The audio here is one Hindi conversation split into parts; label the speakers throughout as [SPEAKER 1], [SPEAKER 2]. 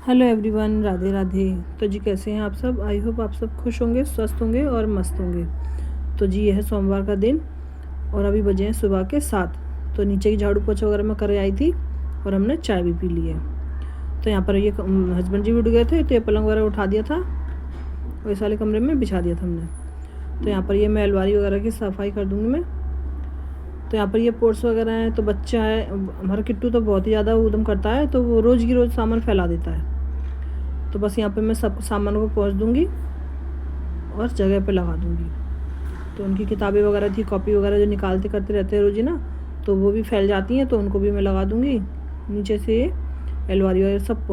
[SPEAKER 1] Hello everyone, Radhe Radhe. तो जी कैसे हैं आप सब? आई होप आप सब खुश होंगे, स्वस्थ होंगे और मस्त होंगे। तो जी यह है सोमवार का दिन और अभी बजे हैं सुबह के 7। तो नीचे की झाड़ू पोछा वगैरह मैं कर आई थी और हमने चाय भी पी ली है। तो यहाँ पर ये हस्बैंड जी भी उठ गए थे, तो ये पलंग वगैरह उठा दिया था और इस वाले कमरे में बिछा दिया था हमने। तो यहाँ पर ये मैं अलमारी वगैरह की सफाई कर दूँगी मैं। तो यहाँ पर ये पोर्ट्स वगैरह हैं। तो बच्चा है हमारा किट्टू, तो बहुत ही ज़्यादा उधम करता है, तो वो रोज़ की रोज़ सामान फैला देता है। तो बस यहाँ पे मैं सब सामान को पोंछ दूँगी और जगह पे लगा दूँगी। तो उनकी किताबें वगैरह थी, कॉपी वगैरह जो निकालते करते रहते हैं रोज़ ही ना, तो वो भी फैल जाती हैं, तो उनको भी मैं लगा दूँगी। नीचे से अलमारी वगैरह सब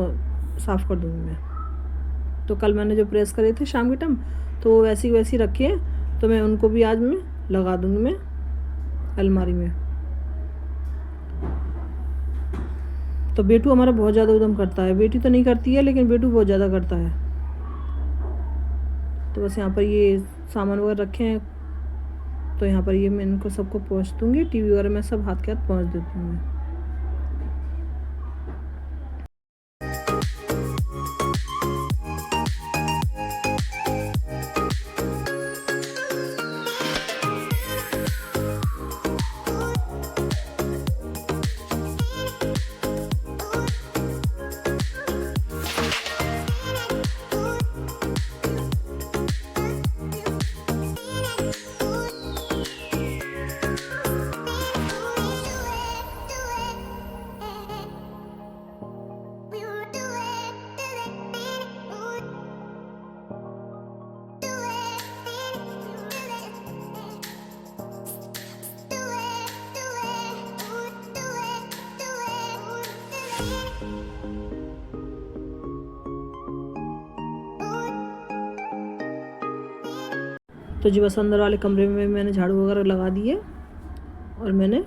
[SPEAKER 1] साफ़ कर दूँगी मैं। तो कल मैंने जो प्रेस करे थे शाम के टाइम, तो वो वैसी वैसी रखे हैं, तो मैं उनको भी आज मैं लगा दूँगी मैं अलमारी में। तो बेटू हमारा बहुत ज़्यादा उद्यम करता है, बेटी तो नहीं करती है लेकिन बेटू बहुत ज़्यादा करता है। तो बस यहाँ पर ये सामान वगैरह रखे हैं, तो यहाँ पर ये मैं इनको सबको पोंछ दूँगी। टीवी वगैरह मैं सब हाथ के हाथ पोंछ देती हूँ मैं। तो जी बस अंदर वाले कमरे में मैंने झाड़ू वगैरह लगा दी है और मैंने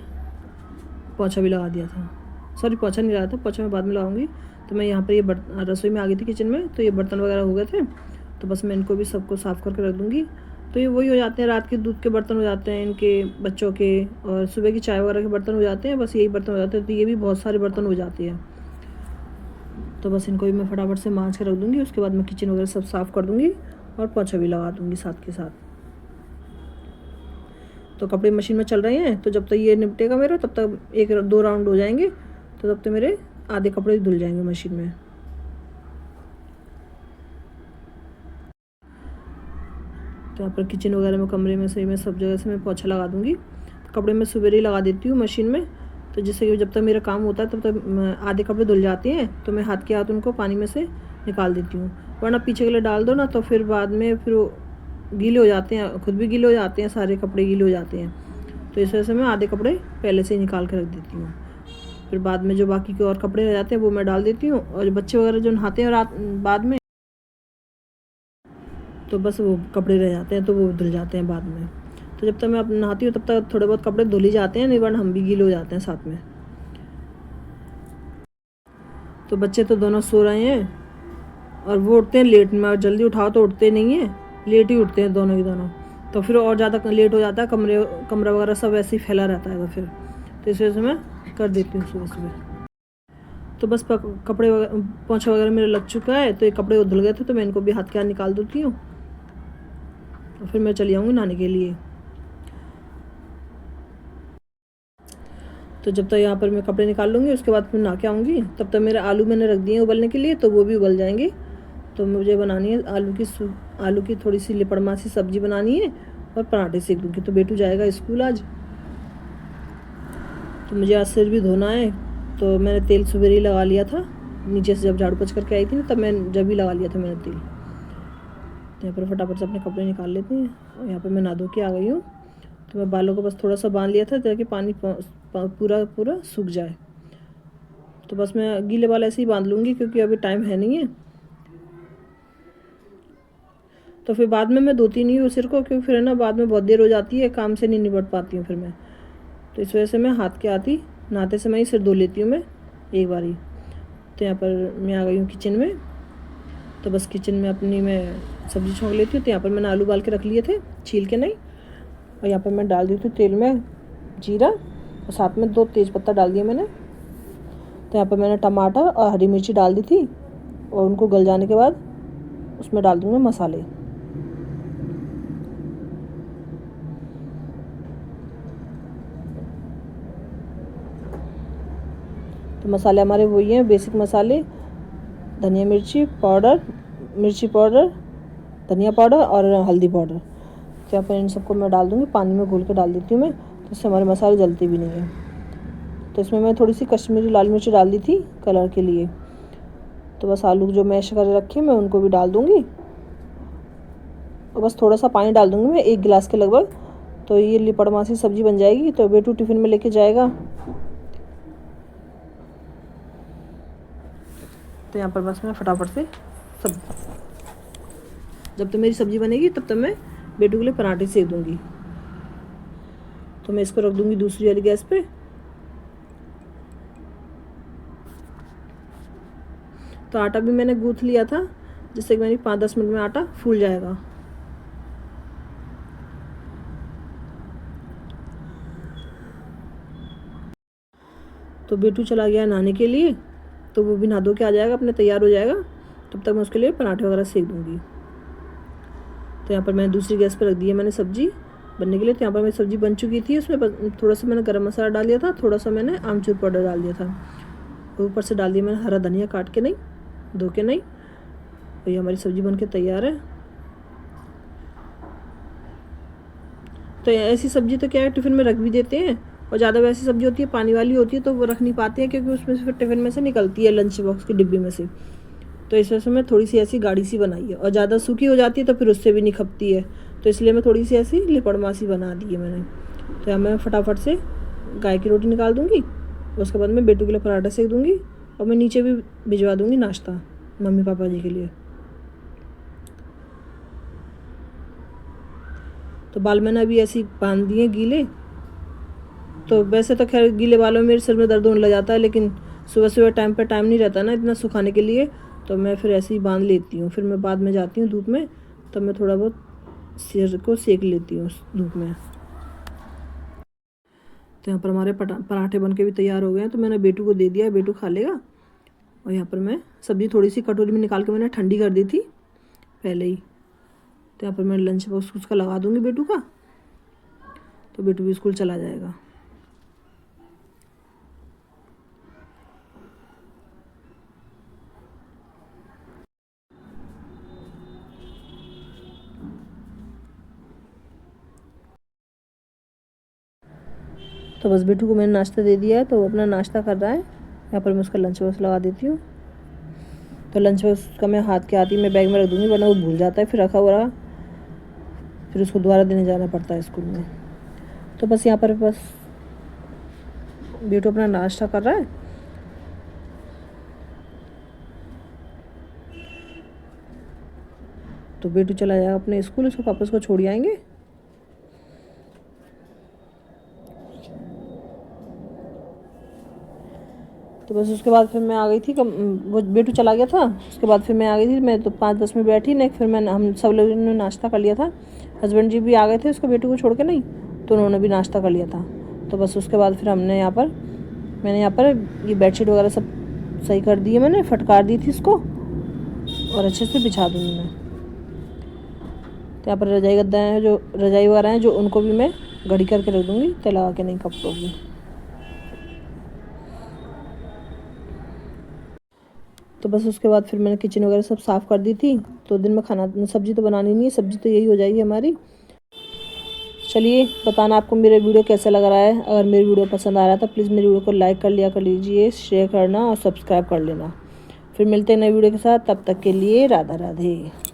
[SPEAKER 1] पोछा भी लगा दिया था। सॉरी, पोछा नहीं लगाया था, पोछा मैं बाद में लगाऊंगी। तो मैं यहाँ पर ये रसोई में आ गई थी किचन में, तो ये बर्तन वगैरह हो गए थे, तो बस मैं इनको भी सबको साफ़ करके रख दूँगी। तो ये वही हो जाते हैं, रात के दूध के बर्तन हो जाते हैं इनके बच्चों के, और सुबह की चाय वगैरह के बर्तन हो जाते हैं, बस यही बर्तन हो जाते हैं। तो ये भी बहुत सारे बर्तन हो जाते हैं, तो बस इनको भी मैं फटाफट से मांज के रख दूँगी। उसके बाद मैं किचन वगैरह सब साफ़ कर दूँगी और पोछा भी लगा दूँगी साथ के साथ। तो कपड़े मशीन में चल रहे हैं, तो जब तक ये निपटेगा मेरा, तब तक 1-2 राउंड हो जाएंगे, तो तब तक मेरे आधे कपड़े धुल जाएंगे मशीन में। तो यहाँ पर किचन वगैरह में, कमरे में से मैं सब जगह से मैं पोछा लगा दूँगी। तो कपड़े मैं सुबह ही लगा देती हूँ मशीन में, तो जिससे कि जब तक मेरा काम होता है तब तक आधे कपड़े धुल जाते हैं, तो मैं हाथ के हाथ उनको पानी में से निकाल देती हूँ। वरना पीछे के लिए डाल दो ना, तो फिर बाद में फिर गीले हो जाते हैं, खुद भी गीले हो जाते हैं, सारे कपड़े गीले हो जाते हैं। तो इस वजह से मैं आधे कपड़े पहले से ही निकाल के रख देती हूँ। फिर बाद में जो बाकी के और कपड़े रह जाते हैं वो मैं डाल देती हूँ। और जो बच्चे वगैरह जो नहाते हैं रात बाद में, तो बस वो कपड़े रह जाते हैं, तो वो धुल जाते हैं बाद में। तो जब तक मैं नहाती हूँ तब तक थोड़े बहुत कपड़े धुल ही जाते हैं, नहीं वरना हम भी गीले हो जाते हैं साथ में। तो बच्चे तो दोनों सो रहे हैं और वो उठते हैं लेट में, जल्दी उठाओ तो उठते नहीं हैं, लेट ही उठते हैं दोनों ही दोनों। तो फिर और ज़्यादा लेट हो जाता है, कमरा वगैरह सब ऐसे ही फैला रहता है। तो इस वजह से मैं कर देती हूँ सुबह सुबह। तो बस कपड़े पोंछा वगैरह मेरा लग चुका है, तो ये कपड़े धुल गए थे, तो मैं इनको भी हाथ के हाथ निकाल देती हूँ और फिर मैं चली जाऊँगी नहाने के लिए। तो जब तक यहाँ पर मैं कपड़े निकाल लूँगी, उसके बाद फिर नहा के आऊँगी, तब तक मेरे आलू मैंने रख दिए हैं उबलने के लिए, तो वो भी उबल जाएंगे। तो मुझे बनानी है आलू की थोड़ी सी लिपड़मा सी सब्जी बनानी है और पराठे सेक दूँगी। तो बेटू जाएगा स्कूल आज, तो मुझे आज सिर भी धोना है, तो मैंने तेल सुबह ही लगा लिया था। नीचे से जब झाड़ू पोंछ करके आई थी ना, तब मैं जब ही लगा लिया था मैंने तेल। तो यहाँ पर फटाफट से अपने कपड़े निकाल लेते हैं। और यहाँ पर मैं नहा धो के आ गई हूँ। तो मैं बालों को बस थोड़ा सा बांध लिया था ताकि पानी पूरा सूख जाए। तो बस मैं गीले बाल ऐसे ही बांध लूँगी, क्योंकि अभी टाइम है नहीं है। तो फिर बाद में मैं धोती नहीं हूँ सिर को, क्योंकि फिर ना बाद में बहुत देर हो जाती है, काम से नहीं निपट पाती हूँ फिर मैं। तो इस वजह से मैं हाथ के हाथ ही नहाते समय ही सिर धो लेती हूँ मैं एक बार ही। तो यहाँ पर मैं आ गई हूँ किचन में। तो बस किचन में अपनी मैं सब्ज़ी छोंक लेती हूँ। तो यहाँ पर मैंने आलू उबाल के रख लिए थे, छील के नहीं। और यहाँ पर मैं डाल दी थी तेल में जीरा, और साथ में 2 तेज़पत्ता डाल दिए मैंने। तो यहाँ पर मैंने टमाटर और हरी मिर्ची डाल दी थी। और उनको गल जाने के बाद उसमें डाल दूँगी मसाले। तो मसाले हमारे वही हैं, बेसिक मसाले, धनिया मिर्ची पाउडर, मिर्ची पाउडर, धनिया पाउडर और हल्दी पाउडर। तो यहाँ पर इन सबको मैं डाल दूँगी, पानी में घोल के डाल देती हूँ मैं, तो इससे हमारे मसाले जलते भी नहीं हैं। तो इसमें मैं थोड़ी सी कश्मीरी लाल मिर्च डाल दी थी कलर के लिए। तो बस आलू जो मैश कर रखे मैं उनको भी डाल दूँगी और बस थोड़ा सा पानी डाल दूँगी मैं 1 गिलास के लगभग। तो ये लिपड़मासी सब्ज़ी बन जाएगी। तो बेटू टिफ़िन में लेके जाएगा। तो यहाँ पर बस मैं फटाफट से सब जब तक मेरी सब्ज़ी बनेगी तब तक मैं बेटू के लिए पराठे सेक दूँगी। तो मैं इसको रख दूँगी दूसरी वाली गैस पे। तो आटा भी मैंने गूँथ लिया था, जिससे कि मेरी 5-10 मिनट में आटा फूल जाएगा। तो बेटू चला गया नहाने के लिए, तो वो भी नहा धो के आ जाएगा, अपने तैयार हो जाएगा। तब तक मैं उसके लिए पराठे वगैरह सेक दूँगी। तो यहाँ पर मैंने दूसरी गैस पर रख दी है मैंने सब्ज़ी बनने के लिए। तो यहाँ पर मेरी सब्ज़ी बन चुकी थी। उसमें थोड़ा सा मैंने गरम मसाला डाल दिया था, थोड़ा सा मैंने आमचूर पाउडर डाल दिया था, ऊपर से डाल दिया मैंने हरा धनिया काट के नहीं, धो के नहीं। और ये हमारी सब्ज़ी बन के तैयार है। तो ऐसी सब्ज़ी तो क्या है, टिफ़िन में रख भी देते हैं। और ज़्यादा वैसी सब्ज़ी होती है पानी वाली होती है तो वो रख नहीं पाते हैं, क्योंकि उसमें से फिर टिफ़िन में से निकलती है लंच बॉक्स की डिब्बी में से। तो इस वजह से मैं थोड़ी सी ऐसी गाढ़ी सी बनाई है। और ज़्यादा सूखी हो जाती है तो फिर उससे भी नहीं खपती है, तो इसलिए मैं थोड़ी सी ऐसी लिपड़मासी बना दी है मैंने। तो यहाँ मैं फटाफट से गाय की रोटी निकाल दूँगी। उसके बाद मैं बेटू के लिए पराठा सेक दूँगी और मैं नीचे भी भिजवा दूँगी नाश्ता मम्मी पापा जी के लिए। तो बाल मैंने अभी ऐसे ही बांध दिए गीले। तो वैसे तो खैर गीले बालों में मेरे सिर में दर्द होने लग जाता है, लेकिन सुबह सुबह टाइम पर टाइम नहीं रहता ना इतना सुखाने के लिए, तो मैं फिर ऐसे ही बांध लेती हूँ। फिर मैं बाद में जाती हूँ धूप में, तब मैं थोड़ा बहुत सिर को सेक लेती हूँ धूप में। तो यहाँ पर हमारे पराठे बन के भी तैयार हो गए हैं। तो मैंने बेटू को दे दिया है, बेटू खा लेगा। और यहाँ पर मैं सब्ज़ी थोड़ी सी कटोरी में निकाल के मैंने ठंडी कर दी थी पहले ही। तो यहाँ पर मैं लंच बॉक्स उसका लगा दूँगी बेटू का, तो बेटू भी स्कूल चला जाएगा। तो बस बेटू को मैंने नाश्ता दे दिया है, तो वो अपना नाश्ता कर रहा है। यहाँ पर मैं उसका लंच बॉक्स लगा देती हूँ। तो लंच बॉक्स का मैं हाथ के आती मैं बैग में रख दूँगी, वरना वो भूल जाता है फिर रखा हुआ, फिर उसको दोबारा देने जाना पड़ता है स्कूल में। तो बस यहाँ पर बस बेटू अपना नाश्ता कर रहा है। तो बेटू चला जाएगा अपने स्कूल, उसको पापा उसको छोड़ आएंगे। तो बस उसके बाद फिर मैं आ गई थी, वो बेटू चला गया था। उसके बाद फिर मैं आ गई थी। मैं तो 5-10 मिनट बैठी नहीं, फिर मैं हम सब लोगों ने नाश्ता कर लिया था। हस्बैंड जी भी आ गए थे उसको बेटू को छोड़ के नहीं, तो उन्होंने भी नाश्ता कर लिया था। तो बस उसके बाद फिर मैंने यहाँ पर ये बेडशीट वगैरह सब सही कर दी है, मैंने फटकार दी थी इसको और अच्छे से बिछा दूँगी मैं। तो यहाँ पर रजाई गद्दा है, जो रजाई वगैरह हैं जो, उनको भी मैं घड़ी करके रख दूँगी, तय लगा के नहीं कपड़ों की। तो बस उसके बाद फिर मैंने किचन वगैरह सब साफ़ कर दी थी। तो दिन में खाना सब्ज़ी तो बनानी नहीं है, सब्ज़ी तो यही हो जाएगी हमारी। चलिए बताना आपको मेरा वीडियो कैसा लग रहा है। अगर मेरी वीडियो पसंद आ रहा है तो प्लीज़ मेरी वीडियो को लाइक कर लीजिए, शेयर करना और सब्सक्राइब कर लेना। फिर मिलते हैं नए वीडियो के साथ, तब तक के लिए राधा राधे।